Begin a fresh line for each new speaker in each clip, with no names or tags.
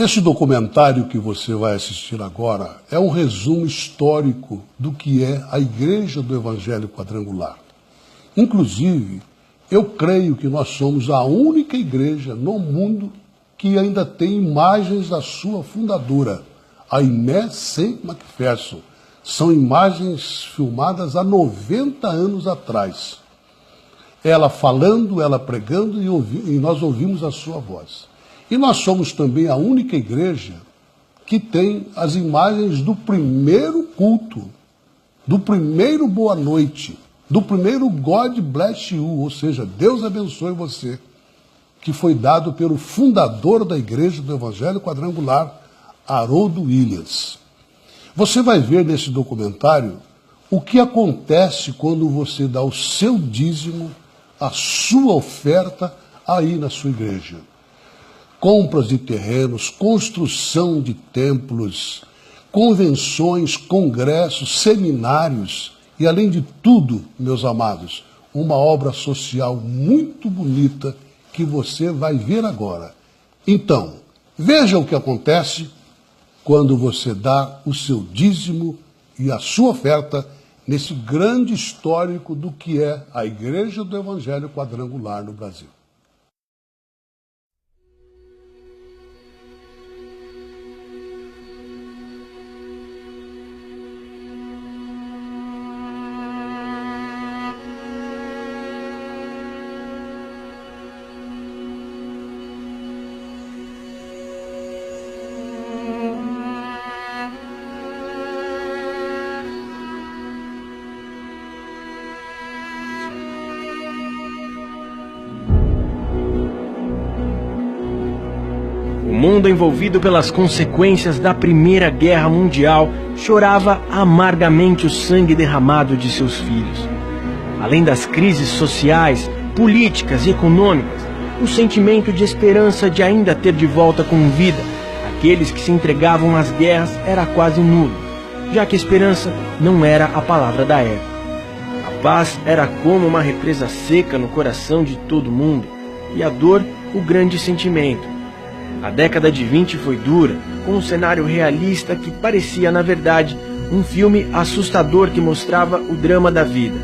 Esse documentário que você vai assistir agora é um resumo histórico do que é a Igreja do Evangelho Quadrangular. Inclusive, eu creio que nós somos a única igreja no mundo que ainda tem imagens da sua fundadora, a Aimee C. Macpherson. São imagens filmadas há 90 anos atrás. Ela falando, ela pregando e nós ouvimos a sua voz. E nós somos também a única igreja que tem as imagens do primeiro culto, do primeiro boa noite, do primeiro God bless you, ou seja, Deus abençoe você, que foi dado pelo fundador da Igreja do Evangelho Quadrangular, Harold Williams. Você vai ver nesse documentário o que acontece quando você dá o seu dízimo, a sua oferta aí na sua igreja. Compras de terrenos, construção de templos, convenções, congressos, seminários e, além de tudo, meus amados, uma obra social muito bonita que você vai ver agora. Então, veja o que acontece quando você dá o seu dízimo e a sua oferta nesse grande histórico do que é a Igreja do Evangelho Quadrangular no Brasil.
O mundo envolvido pelas consequências da Primeira Guerra Mundial chorava amargamente o sangue derramado de seus filhos. Além das crises sociais, políticas e econômicas, o sentimento de esperança de ainda ter de volta com vida aqueles que se entregavam às guerras era quase nulo, já que a esperança não era a palavra da época. A paz era como uma represa seca no coração de todo mundo, e a dor o grande sentimento. A década de 20 foi dura, com um cenário realista que parecia, na verdade, um filme assustador que mostrava o drama da vida.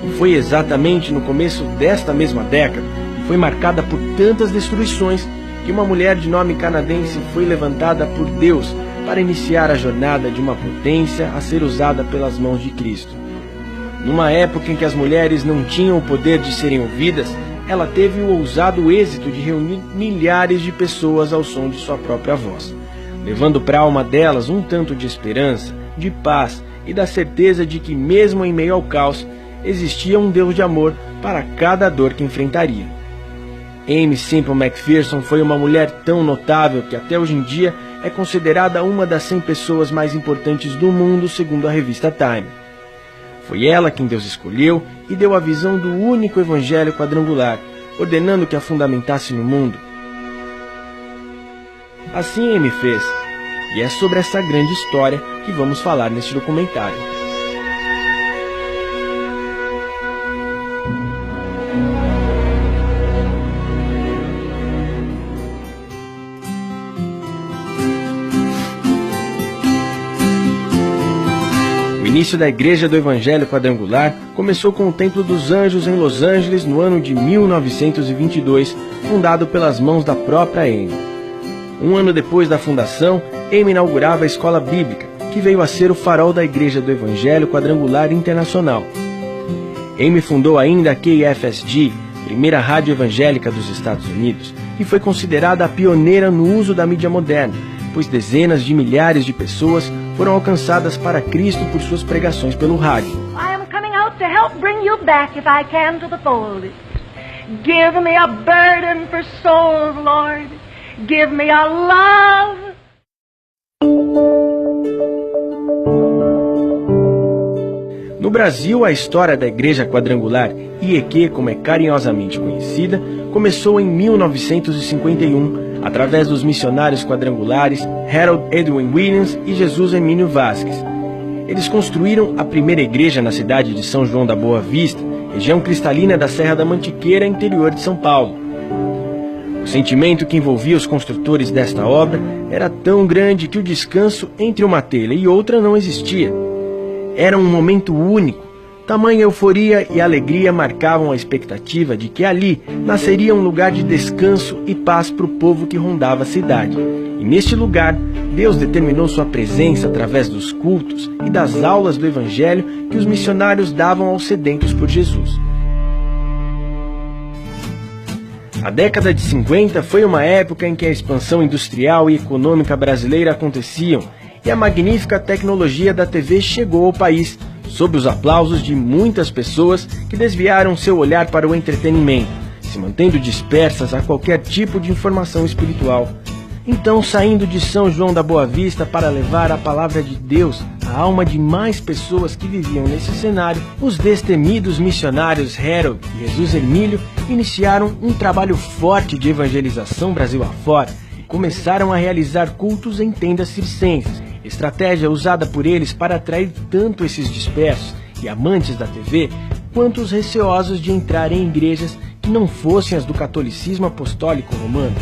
E foi exatamente no começo desta mesma década, que foi marcada por tantas destruições, que uma mulher de nome canadense foi levantada por Deus para iniciar a jornada de uma potência a ser usada pelas mãos de Cristo. Numa época em que as mulheres não tinham o poder de serem ouvidas, ela teve o ousado êxito de reunir milhares de pessoas ao som de sua própria voz, levando para a alma delas um tanto de esperança, de paz e da certeza de que, mesmo em meio ao caos, existia um Deus de amor para cada dor que enfrentaria. Aimee Semple McPherson foi uma mulher tão notável que até hoje em dia é considerada uma das 100 pessoas mais importantes do mundo, segundo a revista Time. Foi ela quem Deus escolheu e deu a visão do único evangelho quadrangular, ordenando que a fundamentasse no mundo. Assim Aimee fez, e é sobre essa grande história que vamos falar neste documentário. O início da Igreja do Evangelho Quadrangular começou com o Templo dos Anjos em Los Angeles no ano de 1922, fundado pelas mãos da própria Aimee. Um ano depois da fundação, Aimee inaugurava a Escola Bíblica, que veio a ser o farol da Igreja do Evangelho Quadrangular Internacional. Aimee fundou ainda a KFSG, primeira rádio evangélica dos Estados Unidos, e foi considerada a pioneira no uso da mídia moderna, pois dezenas de milhares de pessoas foram alcançadas para Cristo por suas pregações pelo rádio.
I am coming out to help bring you back, if I can, to the fold. Give me a burden for souls, Lord. Give me a love.
No Brasil, a história da Igreja Quadrangular, IEQ, como é carinhosamente conhecida, começou em 1951, através dos missionários quadrangulares Harold Edwin Williams e Jesus Emílio Vasquez. Eles construíram a primeira igreja na cidade de São João da Boa Vista, região cristalina da Serra da Mantiqueira, interior de São Paulo. O sentimento que envolvia os construtores desta obra era tão grande que o descanso entre uma telha e outra não existia. Era um momento único. Tamanha euforia e alegria marcavam a expectativa de que ali nasceria um lugar de descanso e paz para o povo que rondava a cidade. E neste lugar, Deus determinou sua presença através dos cultos e das aulas do Evangelho que os missionários davam aos sedentos por Jesus. A década de 50 foi uma época em que a expansão industrial e econômica brasileira aconteciam e a magnífica tecnologia da TV chegou ao país, sob os aplausos de muitas pessoas que desviaram seu olhar para o entretenimento, se mantendo dispersas a qualquer tipo de informação espiritual. Então, saindo de São João da Boa Vista para levar a palavra de Deus à alma de mais pessoas que viviam nesse cenário, os destemidos missionários Harold e Jesus Hermílio iniciaram um trabalho forte de evangelização Brasil afora e começaram a realizar cultos em tendas circenses, estratégia usada por eles para atrair tanto esses dispersos e amantes da TV, quanto os receosos de entrar em igrejas que não fossem as do catolicismo apostólico romano.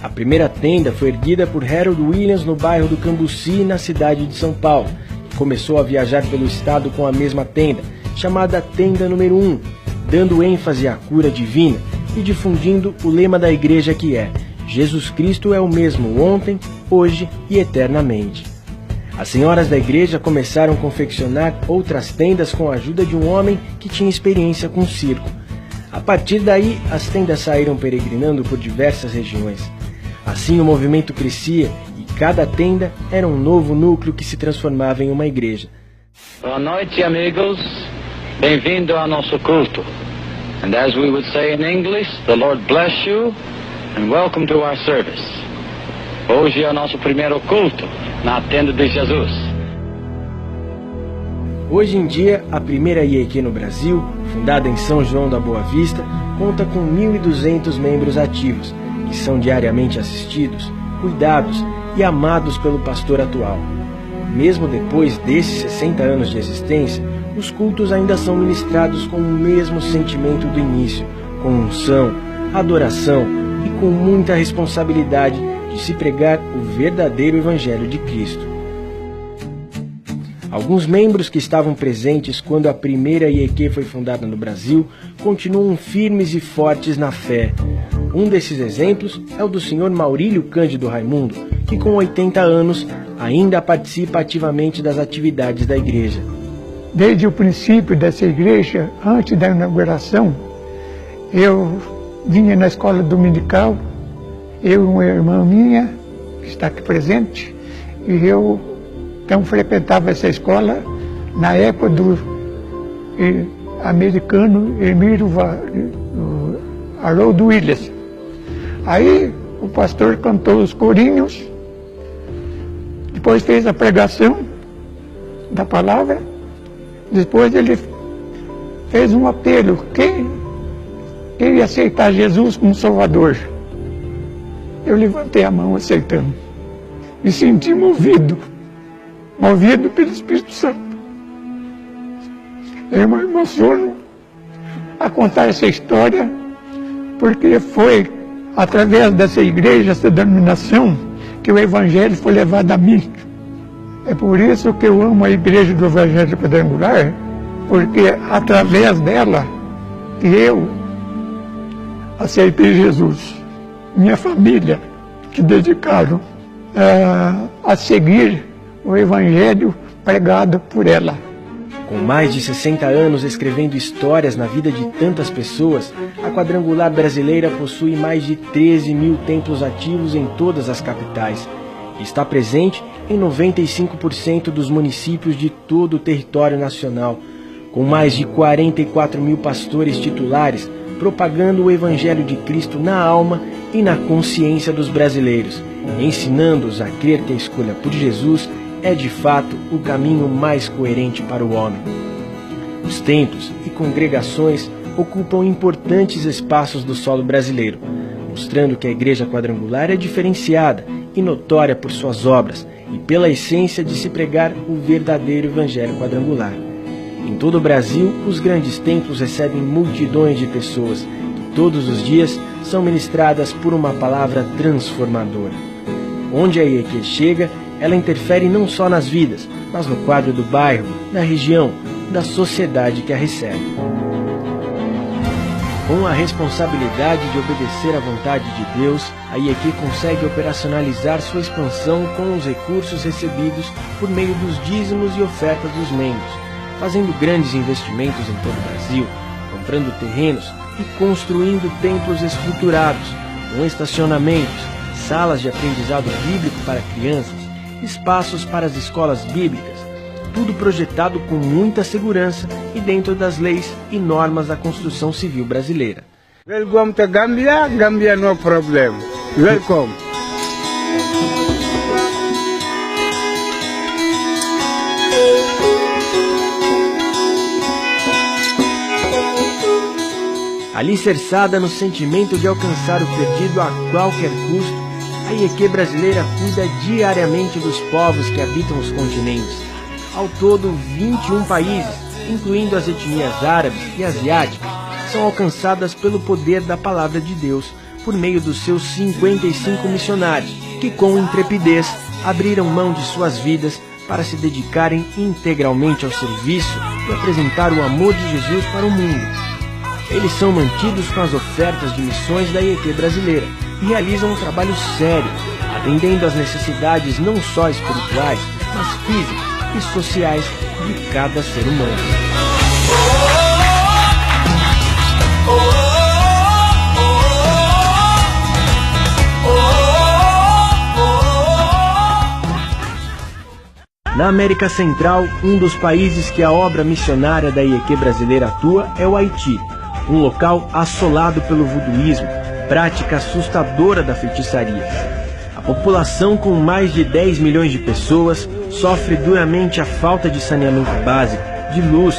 A primeira tenda foi erguida por Harold Williams no bairro do Cambuci, na cidade de São Paulo, que começou a viajar pelo estado com a mesma tenda, chamada Tenda Número 1, dando ênfase à cura divina e difundindo o lema da igreja que é: Jesus Cristo é o mesmo ontem, hoje e eternamente. As senhoras da igreja começaram a confeccionar outras tendas com a ajuda de um homem que tinha experiência com circo. A partir daí, as tendas saíram peregrinando por diversas regiões. Assim o movimento crescia e cada tenda era um novo núcleo que se transformava em uma igreja.
Boa noite, amigos. Bem-vindo ao nosso culto. And as we would say in English, the Lord bless you and welcome to our service. Hoje é o nosso primeiro culto na tenda de Jesus.
Hoje em dia, a primeira IEQ no Brasil, fundada em São João da Boa Vista, conta com 1.200 membros ativos, que são diariamente assistidos, cuidados e amados pelo pastor atual. Mesmo depois desses 60 anos de existência, os cultos ainda são ministrados com o mesmo sentimento do início, com unção, adoração e com muita responsabilidade de se pregar o verdadeiro Evangelho de Cristo. Alguns membros que estavam presentes quando a primeira IEQ foi fundada no Brasil continuam firmes e fortes na fé. Um desses exemplos é o do Sr. Maurílio Cândido Raimundo, que com 80 anos ainda participa ativamente das atividades da igreja.
Desde o princípio dessa igreja, antes da inauguração, eu vinha na escola dominical, eu e uma irmã minha, que está aqui presente, e eu então frequentava essa escola na época do americano Emílio Harold Williams. Aí o pastor cantou os corinhos, depois fez a pregação da palavra, depois ele fez um apelo: quem ia aceitar Jesus como Salvador? Eu levantei a mão aceitando, me senti movido pelo Espírito Santo. Eu me emociono a contar essa história, porque foi através dessa igreja, essa denominação, que o Evangelho foi levado a mim. É por isso que eu amo a Igreja do Evangelho Quadrangular, porque através dela que eu aceitei Jesus. Minha família que dedicaram a seguir o Evangelho pregado por ela.
Com mais de 60 anos escrevendo histórias na vida de tantas pessoas, a Quadrangular brasileira possui mais de 13 mil templos ativos em todas as capitais. Está presente em 95% dos municípios de todo o território nacional, com mais de 44 mil pastores titulares, propagando o Evangelho de Cristo na alma e na consciência dos brasileiros, ensinando-os a crer que a escolha por Jesus é de fato o caminho mais coerente para o homem. Os templos e congregações ocupam importantes espaços do solo brasileiro, mostrando que a Igreja Quadrangular é diferenciada e notória por suas obras e pela essência de se pregar o verdadeiro Evangelho Quadrangular. Em todo o Brasil, os grandes templos recebem multidões de pessoas que todos os dias são ministradas por uma palavra transformadora. Onde a IEQ chega, ela interfere não só nas vidas, mas no quadro do bairro, da região, da sociedade que a recebe. Com a responsabilidade de obedecer à vontade de Deus, a IEQ consegue operacionalizar sua expansão com os recursos recebidos por meio dos dízimos e ofertas dos membros, fazendo grandes investimentos em todo o Brasil, comprando terrenos e construindo templos estruturados, com estacionamentos, salas de aprendizado bíblico para crianças, espaços para as escolas bíblicas, tudo projetado com muita segurança e dentro das leis e normas da construção civil brasileira.
Welcome to Gambia, Gambia no problem. Welcome.
Alicerçada no sentimento de alcançar o perdido a qualquer custo, a IEQ brasileira cuida diariamente dos povos que habitam os continentes. Ao todo, 21 países, incluindo as etnias árabes e asiáticas, são alcançadas pelo poder da Palavra de Deus por meio dos seus 55 missionários, que com intrepidez abriram mão de suas vidas para se dedicarem integralmente ao serviço e apresentar o amor de Jesus para o mundo. Eles são mantidos com as ofertas de missões da IEQ brasileira e realizam um trabalho sério, atendendo às necessidades não só espirituais, mas físicas e sociais de cada ser humano. Na América Central, um dos países que a obra missionária da IEQ brasileira atua é o Haiti, um local assolado pelo voduísmo, prática assustadora da feitiçaria. A população, com mais de 10 milhões de pessoas, sofre duramente a falta de saneamento básico, de luz,